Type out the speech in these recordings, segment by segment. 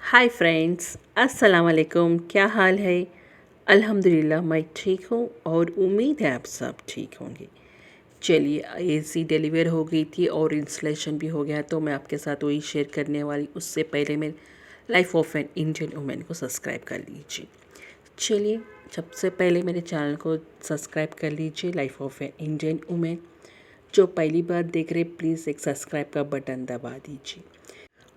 Hi friends, अस्सलाम वालेकुम। क्या हाल है? अल्हम्दुलिल्लाह मैं ठीक हूँ और उम्मीद है आप सब ठीक होंगे। चलिए, एसी डिलीवर हो गई थी और इंस्टॉलेशन भी हो गया, तो मैं आपके साथ वही शेयर करने वाली। उससे पहले मैं life of an Indian women को सब्सक्राइब कर लीजिए। चलिए, सबसे पहले मेरे चैनल को सब्सक्राइब कर लीजिए, life of an Indian women. जो पहली बार देख रहे प्लीज़ एक सब्सक्राइब का बटन दबा दीजिए।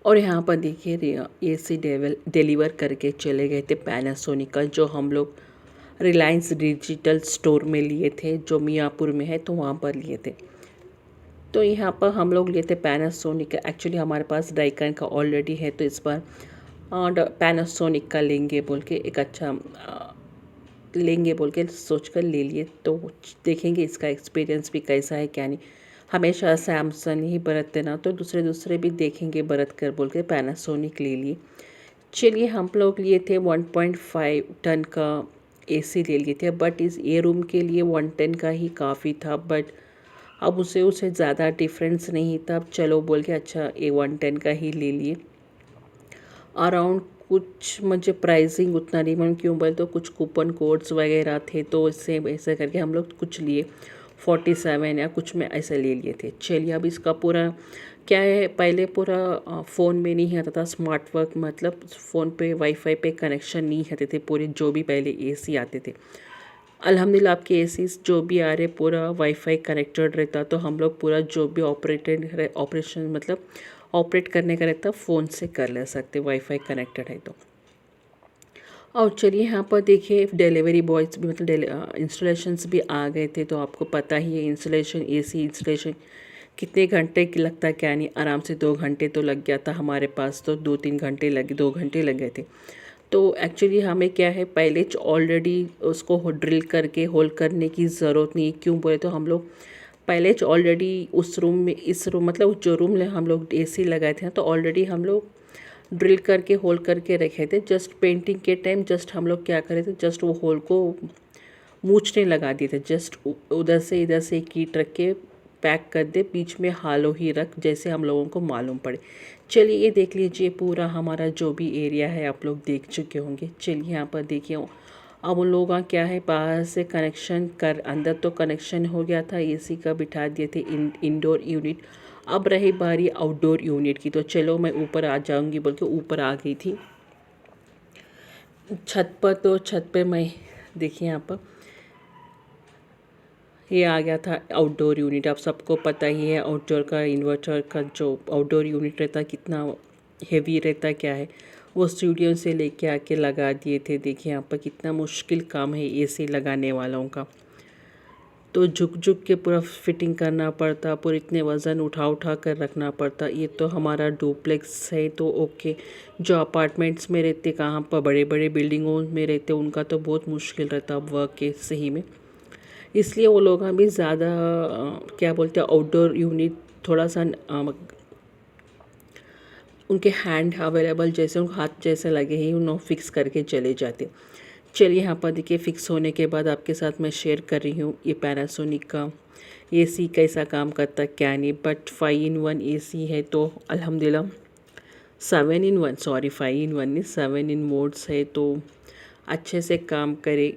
और यहाँ पर देखिए एसी डिलीवर करके चले गए थे पैनासोनिक का, जो हम लोग रिलायंस डिजिटल स्टोर में लिए थे, जो मियाँपुर में है, तो वहाँ पर लिए थे। तो यहाँ पर हम लोग लिए थे पैनासोनिक का। एक्चुअली हमारे पास डाइकन का ऑलरेडी है, तो इस बार पैनासोनिक का लेंगे बोल के एक अच्छा लेंगे बोल के सोच कर ले लिए। तो देखेंगे इसका एक्सपीरियंस भी कैसा है क्या नहीं। हमेशा सैमसंग ही बरतते ना, तो दूसरे दूसरे भी देखेंगे बरत कर बोल के पैनासोनिक ले लिए। चलिए, हम लोग लिए थे 1.5 टन का एसी ले लिए थे, बट इस ये रूम के लिए 110 का ही काफ़ी था। बट अब उसे ज़्यादा डिफरेंस नहीं था। अब चलो बोल के अच्छा ये 110 का ही ले लिए। अराउंड कुछ मुझे प्राइसिंग उतना नहीं मालूम, क्यों बोले तो कुछ कूपन कोड्स वगैरह थे, तो इससे ऐसे करके हम लोग कुछ लिए 47 या कुछ में ऐसे ले लिए थे। चलिए, अब इसका पूरा क्या है, पहले पूरा फ़ोन में नहीं आता था स्मार्ट वर्क, मतलब फ़ोन पे वाईफाई पे कनेक्शन नहीं आते थे पूरे, जो भी पहले एसी आते थे। अल्हम्दुलिल्लाह आपके एसीज जो भी आ रहे पूरा वाईफाई कनेक्टेड रहता, तो हम लोग पूरा जो भी ऑपरेशन मतलब ऑपरेट करने का रहता फ़ोन से कर ले सकते, वाईफाई कनेक्टेड है तो। और चलिए, यहाँ पर देखिए डिलीवरी बॉयज़ भी मतलब इंस्टॉलेशंस भी आ गए थे। तो आपको पता ही है इंस्टॉलेशन, एसी इंस्टॉलेशन कितने घंटे की लगता है क्या नहीं, आराम से 2 घंटे तो लग गया था हमारे पास, तो 2-3 घंटे लगे, 2 घंटे लग गए थे। तो एक्चुअली हमें क्या है, पहले ऑलरेडी उसको ड्रिल करके होल करने की ज़रूरत नहीं। क्यों बोले तो हम लोग पहले ऑलरेडी उस रूम में, इस रूम मतलब जो रूम में हम लोग एसी लगाए थे ना, तो ऑलरेडी हम लोग ड्रिल करके होल करके रखे थे। जस्ट पेंटिंग के टाइम जस्ट हम लोग क्या करे थे, जस्ट वो होल को मूछने लगा दिए थे। जस्ट उधर से इधर से एक ईंट रख के पैक कर दे, बीच में हालो ही रख, जैसे हम लोगों को मालूम पड़े। चलिए, ये देख लीजिए पूरा हमारा जो भी एरिया है, आप लोग देख चुके होंगे। चलिए, यहाँ पर देखिए अब उन लोगों का क्या है, बाहर से कनेक्शन कर, अंदर तो कनेक्शन हो गया था, एसी का बिठा दिए थे इंडोर यूनिट। अब रही बारी आउटडोर यूनिट की, तो चलो मैं ऊपर आ जाऊंगी बोल के ऊपर आ गई थी छत पर। तो छत पे मैं देखिए यहाँ पर ये आ गया था आउटडोर यूनिट। आप सबको पता ही है आउटडोर का इन्वर्टर का जो आउटडोर यूनिट रहता है कितना हेवी रहता है क्या है। वो स्टूडियो से लेके आके लगा दिए थे। देखिए यहाँ पर कितना मुश्किल काम है एसी लगाने वालों का। तो झुक झुक के पूरा फिटिंग करना पड़ता, पूरे इतने वज़न उठा उठा कर रखना पड़ता। ये तो हमारा डुप्लेक्स है तो ओके। जो अपार्टमेंट्स में रहते, कहाँ पर बड़े बड़े बिल्डिंगों में रहते, उनका तो बहुत मुश्किल रहता वर्क के सही में। इसलिए वो लोग अभी ज़्यादा क्या बोलते हैं, आउटडोर यूनिट थोड़ा सा उनके हैंड अवेलेबल, जैसे उनके हाथ जैसे लगे ही उन्होंने फिक्स करके चले जाते। चलिए, यहाँ पर देखिए फिक्स होने के बाद आपके साथ मैं शेयर कर रही हूँ ये पैनासोनिक का एसी कैसा काम करता क्या नहीं। बट 5 in 1 एसी है, तो अल्हम्दुलिल्लाह 7 in 1, सॉरी 5 in 1 नहीं, 7 in मोड्स है, तो अच्छे से काम करे,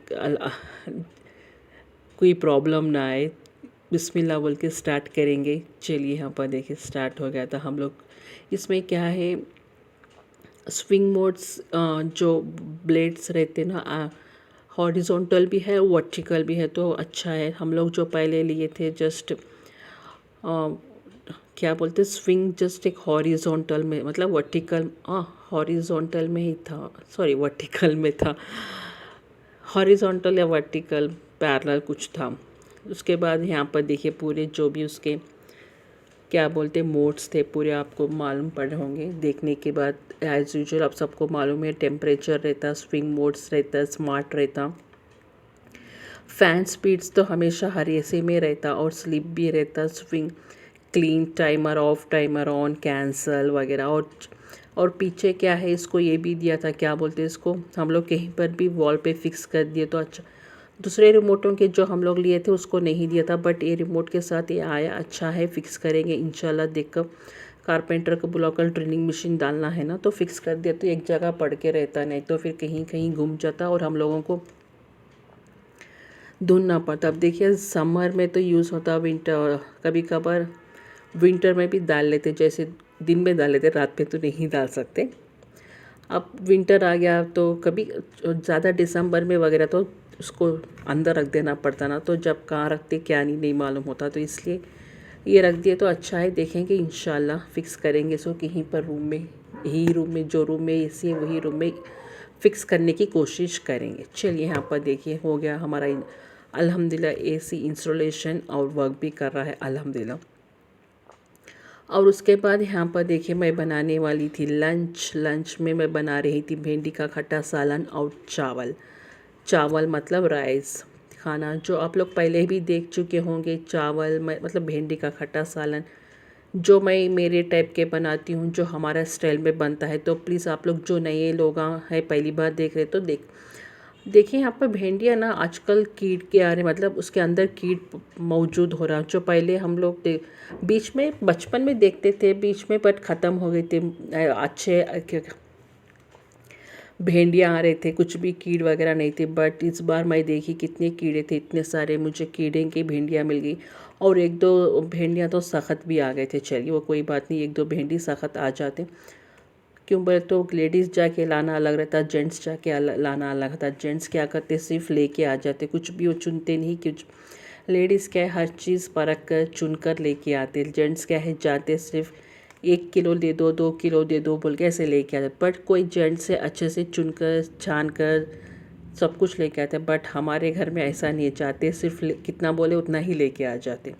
कोई प्रॉब्लम ना आए। बिस्मिल्लाह बोल के स्टार्ट करेंगे। चलिए, यहाँ पर देखिए स्टार्ट हो गया था हम लोग। इसमें क्या है, स्विंग मोड्स जो ब्लेड्स रहते ना, हॉरिजॉन्टल भी है, वर्टिकल भी है, तो अच्छा है। हम लोग जो पहले लिए थे जस्ट क्या बोलते स्विंग, जस्ट एक हॉरिजॉन्टल में, मतलब वर्टिकल, हॉरिजॉन्टल में ही था, सॉरी वर्टिकल में था, हॉरिजॉन्टल या वर्टिकल पैरेलल कुछ था। उसके बाद यहाँ पर देखिए पूरे जो भी उसके क्या बोलते मोड्स थे पूरे आपको मालूम पड़ रहे होंगे देखने के बाद। एज़ यूजुअल आप सबको मालूम है, टेम्परेचर रहता, स्विंग मोड्स रहता, स्मार्ट रहता, फ़ैन स्पीड्स तो हमेशा हर एसी में रहता, और स्लिप भी रहता, swing clean, timer of, timer on, cancel वगैरह। और पीछे क्या है, इसको ये भी दिया था, क्या बोलते हैं इसको, हम लोग कहीं पर भी वॉल पे फिक्स कर दिए तो अच्छा। दूसरे रिमोटों के जो हम लोग लिए थे उसको नहीं दिया था, बट ये रिमोट के साथ ये आया, अच्छा है, फिक्स करेंगे इंशाल्लाह, देख कर कारपेंटर को बुलाकर ड्रिलिंग मशीन डालना है ना, तो फिक्स कर दिया तो एक जगह पड़ के रहता, नहीं तो फिर कहीं कहीं घूम जाता और हम लोगों को ढूंढना पड़ता। अब देखिए समर में तो यूज़ होता, विंटर कभी कभार विंटर में भी डाल लेते, जैसे दिन में डाल लेते, रात में तो नहीं डाल सकते। अब विंटर आ गया तो कभी ज़्यादा दिसंबर में वगैरह तो उसको अंदर रख देना पड़ता ना, तो जब कहाँ रखते क्या नहीं मालूम होता, तो इसलिए ये रख दिए तो अच्छा है। देखेंगे इंशाल्लाह फिक्स करेंगे इसको कहीं पर रूम में, यही रूम में, जो रूम में एसी है वही रूम में फ़िक्स करने की कोशिश करेंगे। चलिए यहाँ पर देखिए हो गया हमारा अल्हम्दुलिल्लाह एसी इंस्टॉलेशन और वर्क भी कर रहा है अल्हम्दुलिल्लाह। और उसके बाद यहाँ पर देखिए मैं बनाने वाली थी लंच में मैं बना रही थी भिंडी का खट्टा सालन और चावल मतलब राइस खाना, जो आप लोग पहले भी देख चुके होंगे। चावल मतलब भिंडी का खट्टा सालन जो मैं मेरे टाइप के बनाती हूँ, जो हमारा स्टाइल में बनता है। तो प्लीज़ आप लोग जो नए लोग हैं पहली बार देख रहे तो देखिए यहाँ पर भिंडियाँ ना आजकल कीट के आ रहे, मतलब उसके अंदर कीट मौजूद हो रहा, जो पहले हम लोग बीच में बचपन में देखते थे, बीच में बट ख़त्म हो गए थे अच्छे भिंडियाँ आ रहे थे, कुछ भी कीड़ वगैरह नहीं थे। बट इस बार मैं देखी कितने कीड़े थे, इतने सारे मुझे कीड़े की भिंडियाँ मिल गई और एक दो भिंडियाँ तो सख्त भी आ गए थे। चलिए वो कोई बात नहीं, एक दो भिंडी सख्त आ जाते, क्यों बोले तो लेडीज़ जाके लाना अलग रहता, जेंट्स जाके लाना अलग रहता। जेंट्स क्या करते सिर्फ लेके आ जाते, कुछ भी वो चुनते नहीं। कुछ लेडीज़ क्या है हर चीज़ परख कर चुन कर लेके आते, जेंट्स क्या है जाते सिर्फ 1 किलो दे दो 2 किलो दे दो बोल के ऐसे लेके आते। बट कोई जेंट्स से अच्छे से चुन कर छान कर सब कुछ लेके आते, बट हमारे घर में ऐसा नहीं चाहते, सिर्फ कितना बोले उतना ही लेके आ जाते।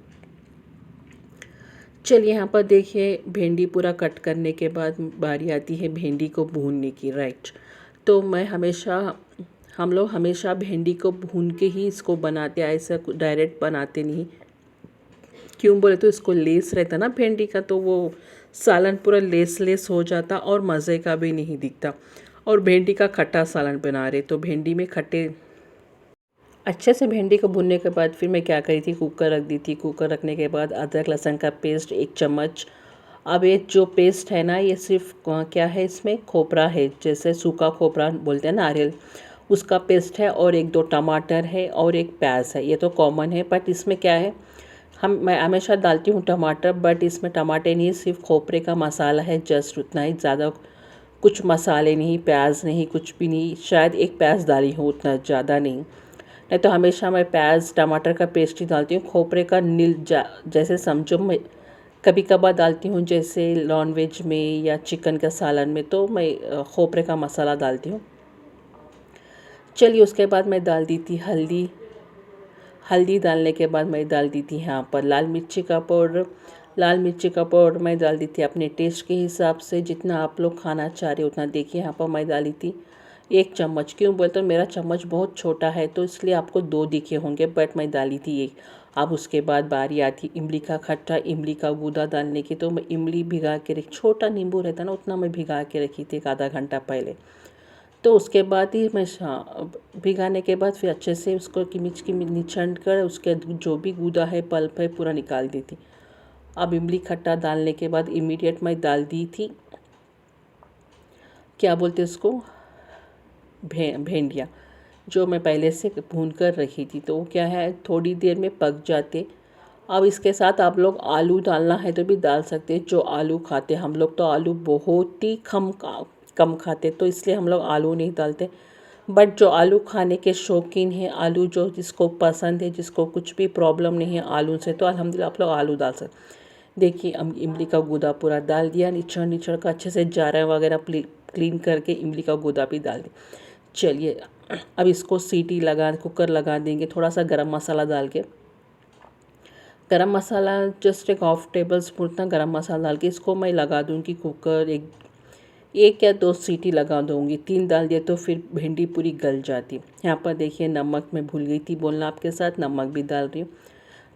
चलिए यहाँ पर देखिए भिंडी पूरा कट करने के बाद बारी आती है भिंडी को भूनने की, राइट। तो हम लोग हमेशा भिंडी को भून के ही इसको बनाते, ऐसा डायरेक्ट बनाते नहीं। क्यों बोले तो इसको लेस रहता ना भिंडी का, तो वो सालन पूरा लेस हो जाता और मज़े का भी नहीं दिखता। और भिंडी का खट्टा सालन बना रहे तो भिंडी में खट्टे अच्छे से भिंडी को भुनने के बाद फिर मैं क्या करी थी, कुकर रख दी थी। कुकर रखने के बाद अदरक लहसुन का पेस्ट 1 चम्मच। अब ये जो पेस्ट है ना, ये सिर्फ क्या है, इसमें खोपरा है, जैसे सूखा खोपरा बोलते हैं नारियल, उसका पेस्ट है। और 1-2 टमाटर है और 1 प्याज है, ये तो कॉमन है। बट इसमें क्या है, मैं हमेशा डालती हूँ टमाटर, बट इसमें टमाटर नहीं, सिर्फ खोपरे का मसाला है, जस्ट उतना ही, ज़्यादा कुछ मसाले नहीं, प्याज नहीं, कुछ भी नहीं। शायद 1 प्याज डाली हूँ, उतना ज़्यादा नहीं तो हमेशा मैं प्याज टमाटर का पेस्ट ही डालती हूँ। खोपरे का जैसे समझो मैं कभी कभार डालती हूँ, जैसे नॉन वेज में या चिकन का सालन में, तो मैं खोपरे का मसाला डालती हूँ। चलिए उसके बाद मैं डाल दी थी हल्दी डालने के बाद मैं डाल दी थी यहाँ पर लाल मिर्ची का पाउडर मैं डाल दी थी अपने टेस्ट के हिसाब से, जितना आप लोग खाना चाह रहे उतना। देखिए यहाँ पर मैं डाली थी 1 चम्मच। क्यों बोलते तो मेरा चम्मच बहुत छोटा है तो इसलिए आपको 2 दिखे होंगे, बट मैं डाली थी 1। अब उसके बाद बारी आती इमली का खट्टा, इमली का गूदा डालने की। तो मैं इमली भिगा के छोटा नींबू रहता ना, उतना मैं भिगा के रखी थी 1 आधा घंटा पहले। तो उसके बाद ही मैं भिगाने के बाद फिर अच्छे से उसको किमिच निचड़ कर उसके जो भी गूदा है पल्प है पूरा निकाल दी थी। अब इमली खट्टा डालने के बाद इमीडिएट मैं डाल दी थी, क्या बोलते उसको, भिंडियाँ जो मैं पहले से भून कर रखी थी। तो वो क्या है थोड़ी देर में पक जाते। अब इसके साथ आप लोग आलू डालना है तो भी डाल सकते हैं, जो आलू खाते। हम लोग तो आलू बहुत ही कम खाते, तो इसलिए हम लोग आलू नहीं डालते। बट जो आलू खाने के शौकीन हैं, आलू जो जिसको पसंद है, जिसको कुछ भी प्रॉब्लम नहीं है आलू से, तो अल्हम्दुलिल्लाह आप लोग आलू डाल सकते। देखिए इमली का गूदा पूरा डाल दिया, निचड़ का अच्छे से जारा वगैरह क्लीन करके इमली का गूदा भी डाल दिया। चलिए अब इसको सीटी कुकर लगा देंगे, थोड़ा सा गरम मसाला डाल के, गरम मसाला जस्ट 1/2 टेबल स्पून उतना गरम मसाला डाल के इसको मैं लगा दूँगी कुकर। एक या 2 सीटी लगा दूँगी, 3 डाल दिया तो फिर भिंडी पूरी गल जाती। यहाँ पर देखिए नमक मैं भूल गई थी बोलना आपके साथ, नमक भी डाल रही हूँ।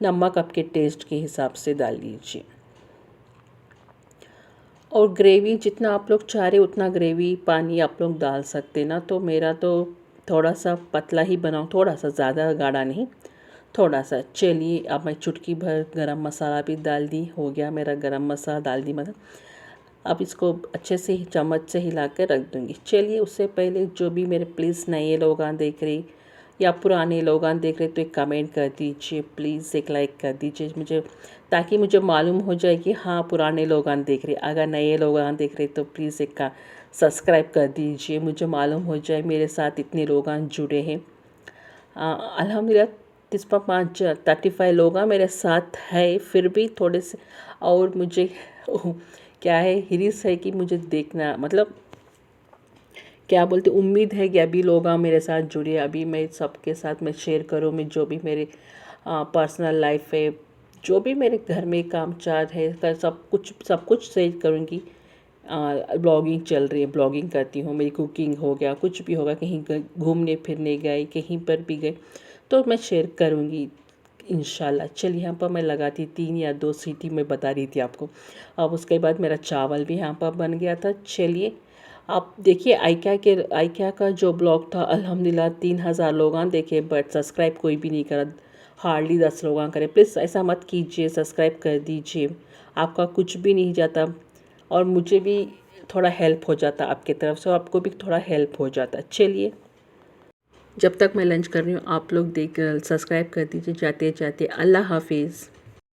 नमक आपके टेस्ट के हिसाब से डाल लीजिए। और ग्रेवी जितना आप लोग चाह रहे उतना ग्रेवी पानी आप लोग डाल सकते ना। तो मेरा तो थोड़ा सा पतला ही बनाऊँ, थोड़ा सा ज़्यादा गाढ़ा नहीं, थोड़ा सा। चलिए अब मैं चुटकी भर गरम मसाला भी डाल दी, हो गया मेरा गरम मसाला डाल दी मतलब। अब इसको अच्छे से चम्मच से हिला कर रख दूँगी। चलिए उससे पहले जो भी मेरे प्लीज़ नए लोग देख रहे या पुराने लोग देख रहे तो एक कमेंट कर दीजिए, प्लीज़ एक लाइक कर दीजिए मुझे, ताकि मुझे मालूम हो जाए कि हाँ पुराने लोग देख रहे। अगर नए लोग देख रहे तो प्लीज़ एक का सब्सक्राइब कर दीजिए, मुझे मालूम हो जाए मेरे साथ इतने लोग जुड़े हैं। अल्हम्दुलिल्लाह 35 लोग मेरे साथ है, फिर भी थोड़े से और मुझे क्या है हिरिस है कि मुझे देखना मतलब क्या बोलते उम्मीद है कि अभी लोग मेरे साथ जुड़े, अभी मैं सबके साथ मैं शेयर करूँ, मैं जो भी मेरे पर्सनल लाइफ है, जो भी मेरे घर में काम चार है सब कुछ शेयर करूँगी। ब्लॉगिंग चल रही है, ब्लॉगिंग करती हूँ, मेरी कुकिंग हो गया, कुछ भी होगा, कहीं घूमने फिरने गए, कहीं पर भी गए तो मैं शेयर करूँगी इंशाल्लाह। चलिए यहाँ पर मैं लगाती 3 या 2 सीटी मैं बता रही थी आपको। अब उसके बाद मेरा चावल भी यहाँ पर बन गया था। चलिए आप देखिए आइक्या का जो ब्लॉग था अल्हम्दुलिल्लाह 3000 लोग देखे, बट सब्सक्राइब कोई भी नहीं करा, हार्डली 10 लोग करे। प्लीज़ ऐसा मत कीजिए, सब्सक्राइब कर दीजिए, आपका कुछ भी नहीं जाता और मुझे भी थोड़ा हेल्प हो जाता आपकी तरफ से, आपको भी थोड़ा हेल्प हो जाता। चलिए जब तक मैं लंच कर रही हूँ आप लोग देख सब्सक्राइब कर दीजिए। जाते जाते अल्लाह हाफिज़।